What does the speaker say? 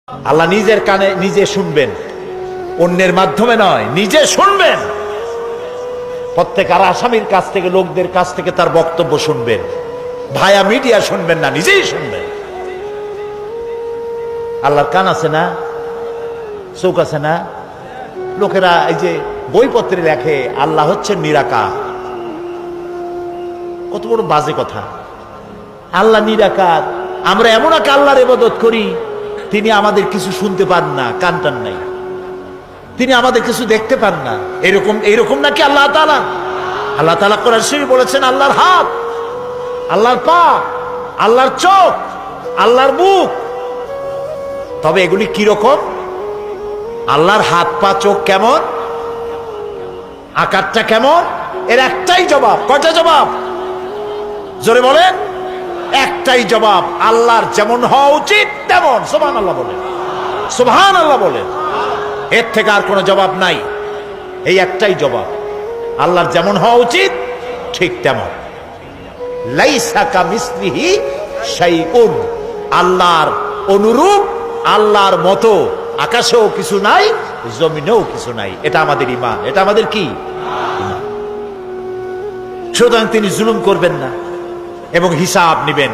আল্লাহ নিজের কানে নিজে শুনবেন, অন্যের মাধ্যমে নয়, নিজে শুনবেন। প্রত্যেক আর আসামির কাছ থেকে, লোকদের কাছ থেকে তার বক্তব্য শুনবেন। ভায়া মিডিয়া শুনবেন না, নিজেই শুনবেন। আল্লাহর কান আছে না, চোখ আছে না? লোকেরা এই যে বইপত্রে লেখে আল্লাহ হচ্ছেন নিরাকার, কত বড় বাজে কথা। আল্লাহ নিরাকার, আমরা এমন এক আল্লাহর ইবাদত করি, তিনি আমাদের কিছু শুনতে পান না, কান টান নাই, তিনি আমাদের কিছু দেখতে পান না। এরকম নাকি আল্লাহ তাআলা? আল্লাহ তাআলা কোরআন শরীফে বলেছেন আল্লাহর হাত, আল্লাহর পা, আল্লাহর চোখ, আল্লাহর মুখ। তবে এগুলি কি রকম? আল্লাহর হাত, পা, চোখ কেমন, আকারটা কেমন? এর একটাই জবাব। কয়টা জবাব? জোরে বলেন। একটাই জবাব, আল্লাহর যেমন হওয়া উচিত তেমন। সুবহানাল্লাহ বলেন, সুবহানাল্লাহ বলেন। এর থেকে আর কোনো জবাব নাই, এই একটাই জবাব, আল্লাহর যেমন হওয়া উচিত ঠিক তেমন। লাইসা কামিসলিহি শাইউন, আল্লাহর অনুরূপ, আল্লাহর মতো আকাশেও কিছু নাই, জমিনেও কিছু নাই। এটা আমাদের ঈমান, এটা আমাদের কি ঈমান। সুতরাং তিনি জুলুম করবেন না এবং হিসাব নেবেন।